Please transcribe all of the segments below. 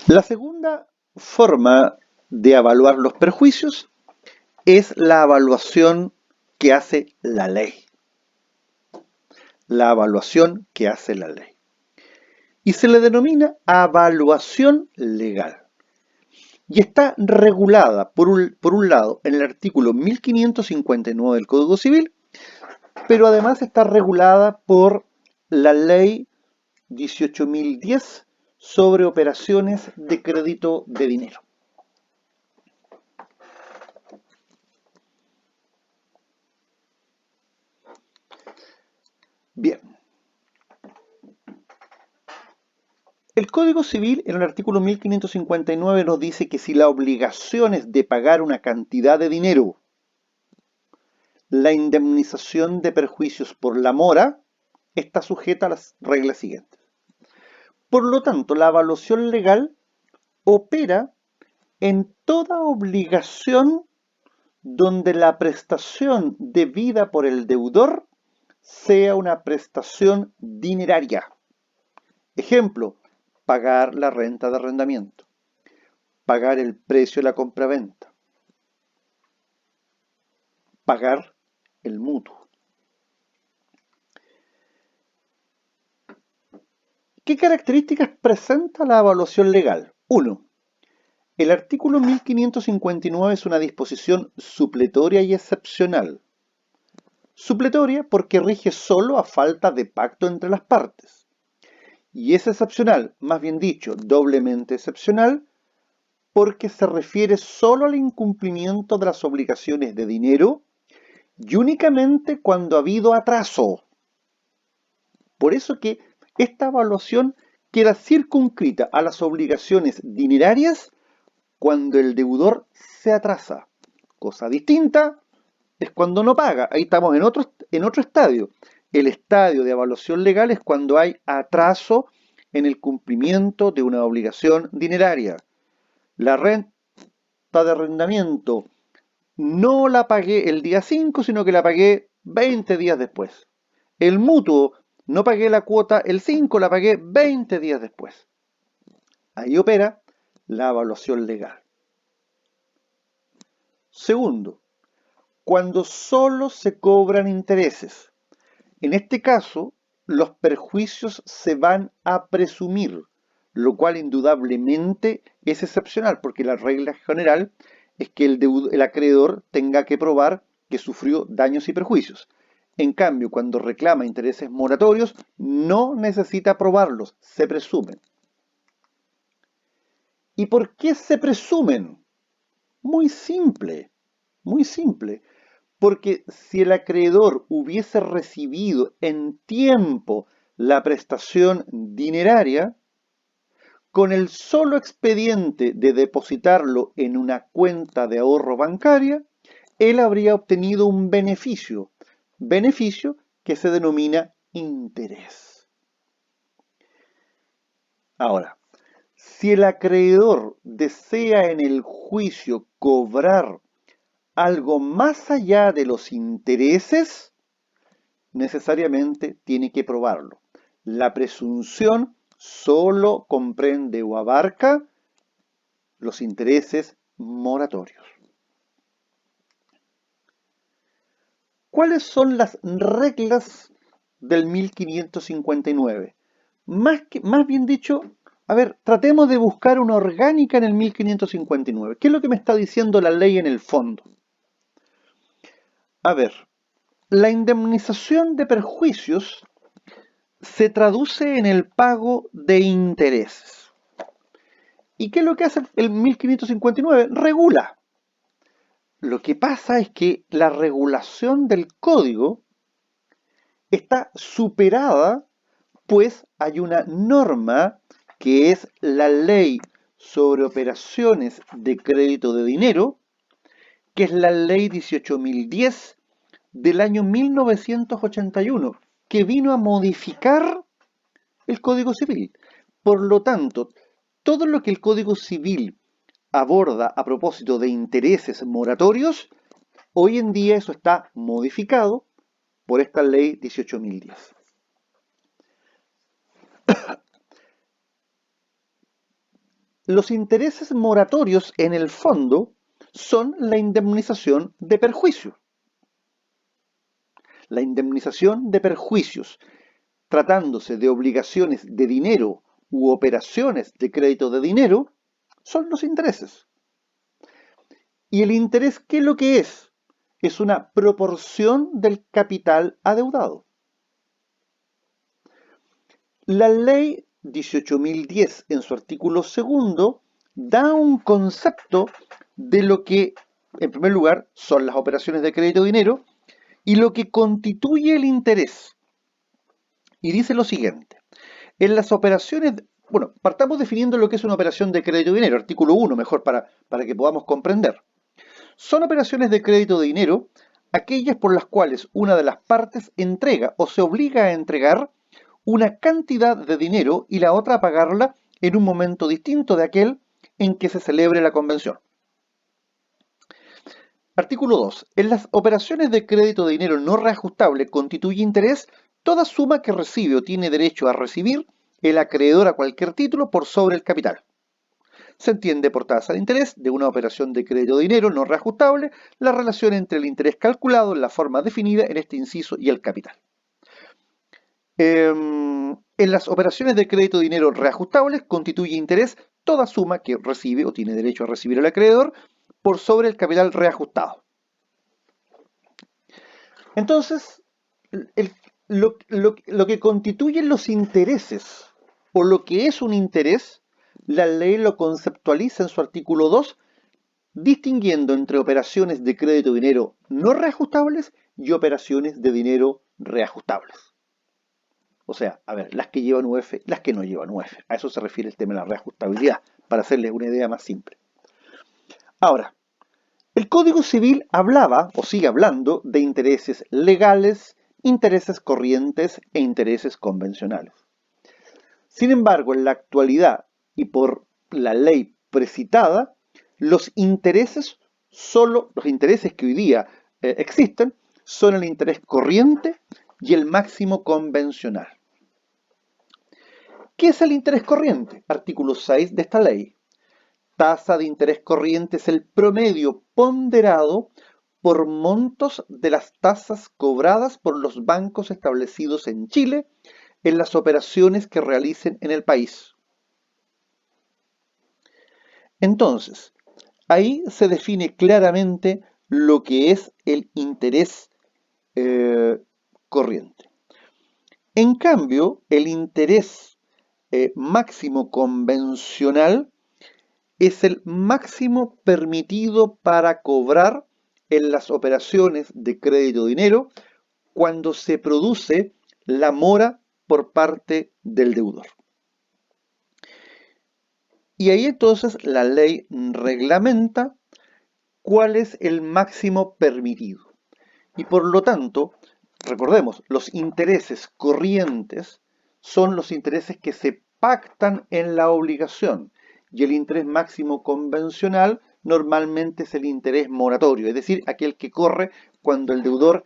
La segunda forma de evaluar los perjuicios es la evaluación que hace la ley. La evaluación que hace la ley. Y se le denomina evaluación legal. Y está regulada, por un lado, en el artículo 1559 del Código Civil, pero además está regulada por la ley 18.010 sobre operaciones de crédito de dinero. Bien. El Código Civil, en el artículo 1559, nos dice que si la obligación es de pagar una cantidad de dinero, la indemnización de perjuicios por la mora está sujeta a las reglas siguientes. Por lo tanto, la evaluación legal opera en toda obligación donde la prestación debida por el deudor sea una prestación dineraria. Ejemplo, pagar la renta de arrendamiento, pagar el precio de la compraventa, pagar el mutuo. ¿Qué características presenta la evaluación legal? 1. El artículo 1559 es una disposición supletoria y excepcional. Supletoria porque rige solo a falta de pacto entre las partes. Y es excepcional, más bien dicho, doblemente excepcional, porque se refiere solo al incumplimiento de las obligaciones de dinero y únicamente cuando ha habido atraso. Por eso que esta evaluación queda circunscrita a las obligaciones dinerarias cuando el deudor se atrasa. Cosa distinta es cuando no paga. Ahí estamos en otro estadio. El estadio de evaluación legal es cuando hay atraso en el cumplimiento de una obligación dineraria. La renta de arrendamiento no la pagué el día 5, sino que la pagué 20 días después. El mutuo, no pagué la cuota el 5, la pagué 20 días después. Ahí opera la evaluación legal. Segundo, cuando solo se cobran intereses. En este caso, los perjuicios se van a presumir, lo cual indudablemente es excepcional, porque la regla general es que el acreedor tenga que probar que sufrió daños y perjuicios. En cambio, cuando reclama intereses moratorios, no necesita probarlos, se presumen. ¿Y por qué se presumen? Muy simple, muy simple. Porque si el acreedor hubiese recibido en tiempo la prestación dineraria, con el solo expediente de depositarlo en una cuenta de ahorro bancaria, él habría obtenido un beneficio que se denomina interés. Ahora, si el acreedor desea en el juicio cobrar algo más allá de los intereses, necesariamente tiene que probarlo. La presunción solo comprende o abarca los intereses moratorios. ¿Cuáles son las reglas del 1559? Más bien dicho, a ver, tratemos de buscar una orgánica en el 1559. ¿Qué es lo que me está diciendo la ley en el fondo? A ver, la indemnización de perjuicios se traduce en el pago de intereses. ¿Y qué es lo que hace el 1559? Regula. Lo que pasa es que la regulación del código está superada, pues hay una norma que es la ley sobre operaciones de crédito de dinero, que es la ley 18.010 del año 1981, que vino a modificar el Código Civil. Por lo tanto, todo lo que el Código Civil aborda a propósito de intereses moratorios, hoy en día eso está modificado por esta ley 18.010. los intereses moratorios en el fondo son la indemnización de perjuicios. La indemnización de perjuicios, tratándose de obligaciones de dinero u operaciones de crédito de dinero, son los intereses. ¿Y el interés qué es lo que es? Es una proporción del capital adeudado. La ley 18.010, en su artículo segundo, da un concepto de lo que, en primer lugar, son las operaciones de crédito de dinero y lo que constituye el interés. Y dice lo siguiente: en las operaciones, bueno, partamos definiendo lo que es una operación de crédito de dinero, artículo 1, mejor para que podamos comprender. Son operaciones de crédito de dinero aquellas por las cuales una de las partes entrega o se obliga a entregar una cantidad de dinero y la otra a pagarla en un momento distinto de aquel en que se celebre la convención. Artículo 2. En las operaciones de crédito de dinero no reajustable constituye interés toda suma que recibe o tiene derecho a recibir el acreedor a cualquier título por sobre el capital. Se entiende por tasa de interés de una operación de crédito de dinero no reajustable la relación entre el interés calculado en la forma definida en este inciso y el capital. En las operaciones de crédito de dinero reajustables constituye interés toda suma que recibe o tiene derecho a recibir el acreedor por sobre el capital reajustado. Entonces, lo que constituyen los intereses o lo que es un interés, la ley lo conceptualiza en su artículo 2, distinguiendo entre operaciones de crédito de dinero no reajustables y operaciones de dinero reajustables. O sea, a ver, las que llevan UF, las que no llevan UF. A eso se refiere el tema de la reajustabilidad, para hacerles una idea más simple. Ahora, el Código Civil hablaba, o sigue hablando, de intereses legales, intereses corrientes e intereses convencionales. Sin embargo, en la actualidad y por la ley precitada, los intereses que hoy día existen son el interés corriente y el máximo convencional. ¿Qué es el interés corriente? Artículo 6 de esta ley. Tasa de interés corriente es el promedio ponderado por montos de las tasas cobradas por los bancos establecidos en Chile en las operaciones que realicen en el país. Entonces, ahí se define claramente lo que es el interés corriente. En cambio, el interés máximo convencional es el máximo permitido para cobrar en las operaciones de crédito de dinero cuando se produce la mora por parte del deudor. Y ahí entonces la ley reglamenta cuál es el máximo permitido. Y por lo tanto, recordemos, los intereses corrientes son los intereses que se pactan en la obligación y el interés máximo convencional normalmente es el interés moratorio, es decir, aquel que corre cuando el deudor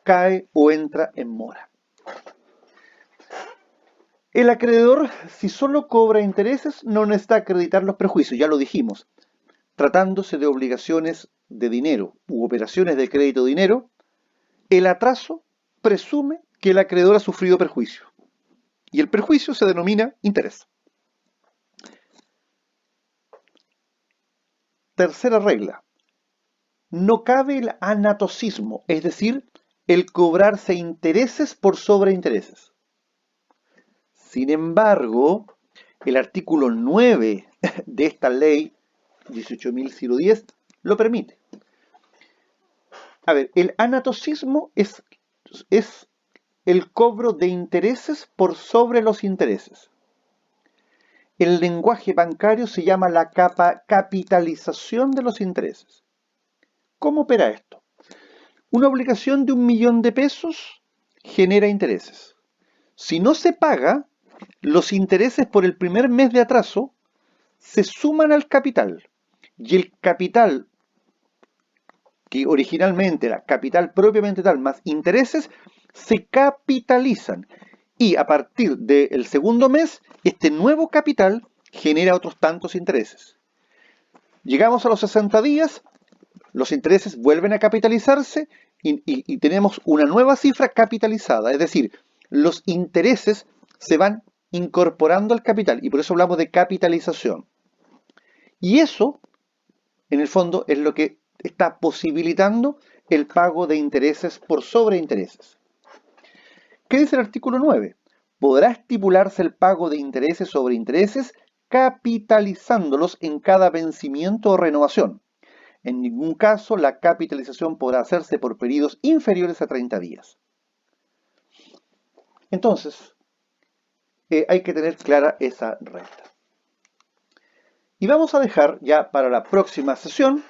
cae o entra en mora. El acreedor, si solo cobra intereses, no necesita acreditar los prejuicios, ya lo dijimos. Tratándose de obligaciones de dinero u operaciones de crédito de dinero, el atraso presume que el acreedor ha sufrido perjuicio y el perjuicio se denomina interés. Tercera regla: no cabe el anatocismo, es decir, el cobrarse intereses por sobreintereses. Sin embargo, el artículo 9 de esta ley 18.010 lo permite. A ver, el anatocismo es el cobro de intereses por sobre los intereses. El lenguaje bancario se llama la capitalización de los intereses. ¿Cómo opera esto? Una obligación de 1.000.000 de pesos genera intereses. Si no se paga, los intereses por el primer mes de atraso se suman al capital y el capital, que originalmente era capital propiamente tal más intereses, se capitalizan y a partir del segundo mes este nuevo capital genera otros tantos intereses. Llegamos a los 60 días, los intereses vuelven a capitalizarse y tenemos una nueva cifra capitalizada, es decir, los intereses se van incorporando al capital y por eso hablamos de capitalización. Y eso, en el fondo, es lo que está posibilitando el pago de intereses por sobreintereses. ¿Qué dice el artículo 9? Podrá estipularse el pago de intereses sobre intereses capitalizándolos en cada vencimiento o renovación. En ningún caso la capitalización podrá hacerse por periodos inferiores a 30 días. Entonces, hay que tener clara esa regla. Y vamos a dejar ya para la próxima sesión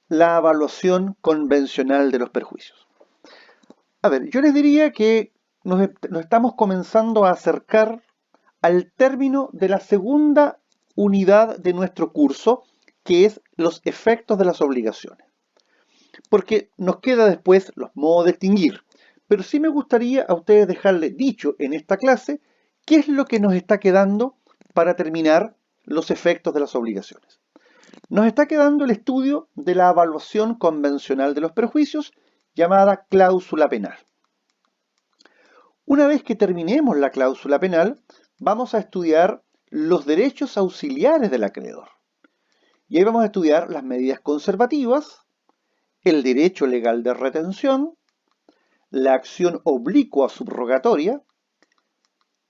la evaluación convencional de los perjuicios. A ver, yo les diría que nos estamos comenzando a acercar al término de la segunda unidad de nuestro curso, que es los efectos de las obligaciones. Porque nos queda después los modos de extinguir. Pero sí me gustaría a ustedes dejarles dicho en esta clase qué es lo que nos está quedando para terminar los efectos de las obligaciones. Nos está quedando el estudio de la evaluación convencional de los perjuicios, llamada cláusula penal. Una vez que terminemos la cláusula penal, vamos a estudiar los derechos auxiliares del acreedor. Y ahí vamos a estudiar las medidas conservativas, el derecho legal de retención, la acción oblicua subrogatoria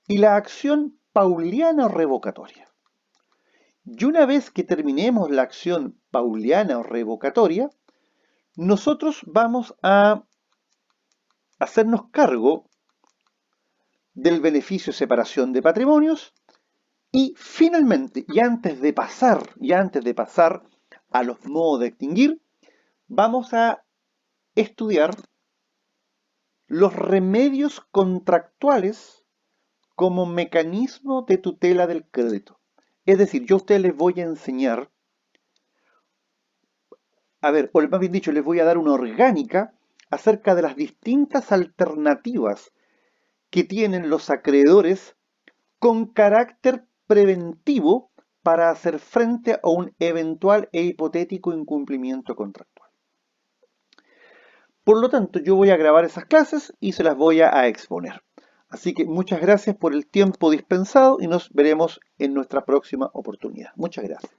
y la acción pauliana o revocatoria. Y una vez que terminemos la acción pauliana o revocatoria, nosotros vamos a hacernos cargo del beneficio de separación de patrimonios y finalmente, y antes de pasar a los modos de extinguir, vamos a estudiar los remedios contractuales como mecanismo de tutela del crédito. Es decir, yo a ustedes les voy a enseñar, o más bien dicho, les voy a dar una orgánica acerca de las distintas alternativas que tienen los acreedores con carácter preventivo para hacer frente a un eventual e hipotético incumplimiento contractual. Por lo tanto, yo voy a grabar esas clases y se las voy a exponer. Así que muchas gracias por el tiempo dispensado y nos veremos en nuestra próxima oportunidad. Muchas gracias.